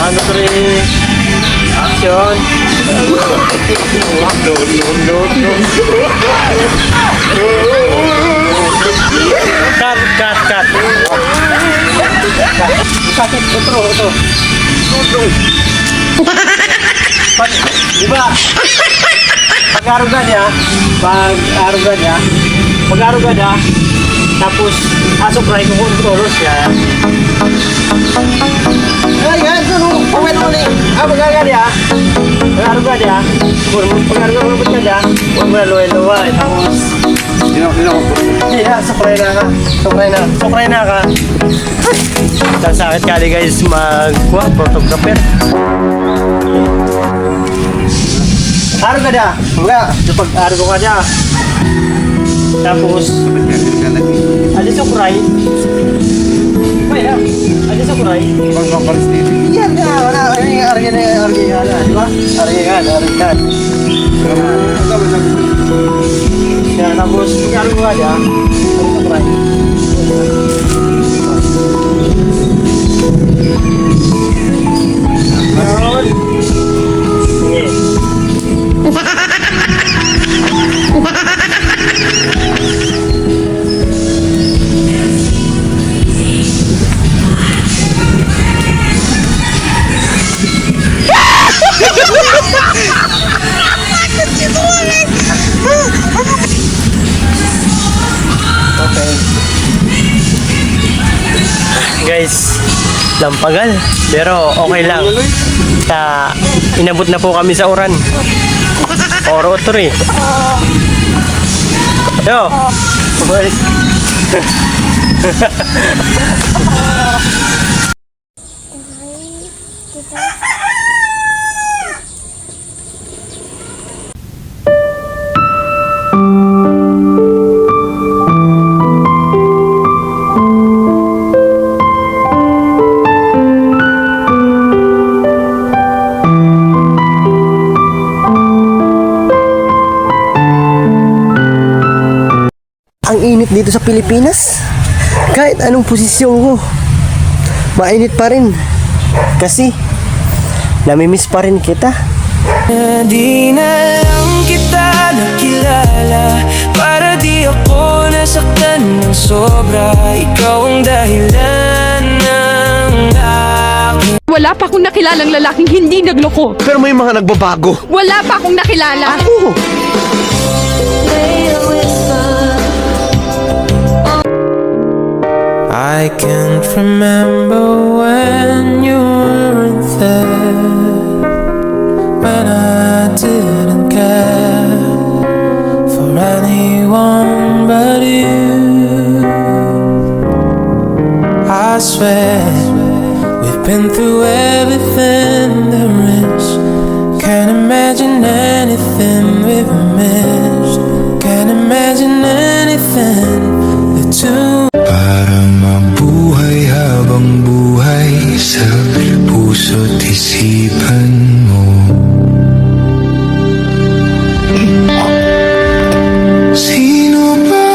1, 2, 3. Action. Cut. Sakit, ito. Diba? Pag-aruga niya, tapos asok-ray ko kung tulos siya. Ayan, pag-aruga niya, huwag mo luwa-luwa, tapos sukray na ka. Sasakit ka di guys photographer. Aruga dia, enggak, cepat aruga aja. Tapos ada sukray. Ada sukray. Iya, ini harga, di ba? Harga. Ya, tapos aruga aja. Ada sukray. Guys, lampagal pero okay lang. Inabot na po kami sa Oran. Oro 3. Yo. Ang init dito sa Pilipinas. Kahit anong posisyon ko, mainit pa rin. Kasi namimiss pa rin kita. Di na lang kita nakilala, para di ako nasaktan ng sobra. Ikaw ang dahilan ng aking. Wala pa akong nakilalang lalaking hindi nagloko. Pero may mga nagbabago. Wala pa akong nakilala. Ako! I can't remember when you weren't there, when I didn't care for anyone but you. I swear we've been through everything there is. Can't imagine anything we've missed. Can't imagine anything the two. Para mabuhay habang buhay sa puso't isipan mo. Sino ba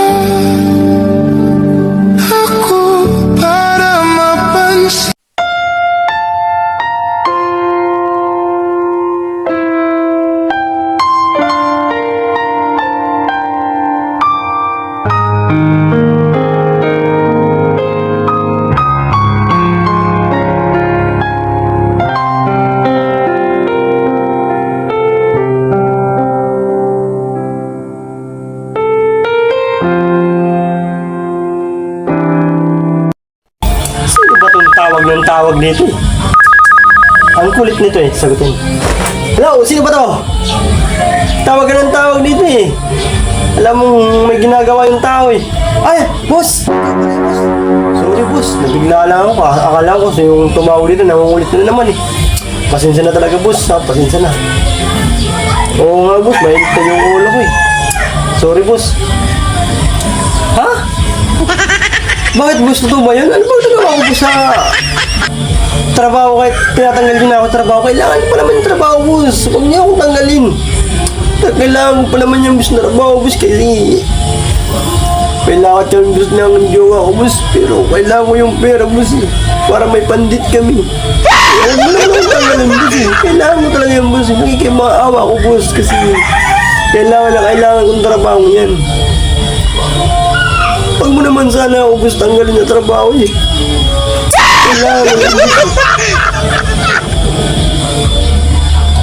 ako para mapansin? Sino ba itong tawag nito? Ang kulit nito sagutin. Hello, sino ba to? Tawag ka ng tawag dito Alam mo, may ginagawa yung tao Ay, boss! Sorry boss, nabigla lang ako. Akala ko yung tumawag dito, nangungulit na naman Pasensya na talaga boss, pasensya na. Oo nga boss, mainit na yung ulo ko Sorry boss. Ha? Bakit boss, totoo ba yun? Ano bang nagawa ko boss sa trabaho? Kahit tinatanggal din ako trabaho, kailangan pa naman yung trabaho boss. Huwag niyo akong tanggalin. Kailangan ko pa naman yung boss na trabaho boss, kasi kailangan ka yung boss ng jowa ko boss. Pero kailangan ko yung pera boss para may pandit kami. Huwag mo naman yan, boss. Nakikimaawa ko, boss. Kasi kailangan kong trabaho yan. Huwag mo naman sana ako, boss, tanggalin na trabaho eh. Kailangan ko yan, boss.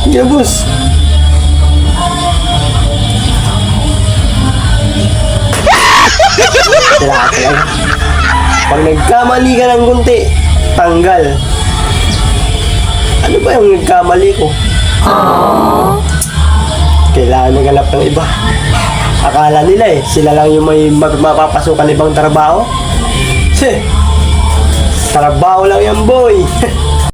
Yeah, boss. Kailangan talaga. Pag nagkamali ka ng kunti, tanggal. Ano ba yung nagkamali ko? Kailangan maghanap ng iba. Akala nila sila lang yung may mapapasukan ibang trabaho. Trabaho lang yan, boy.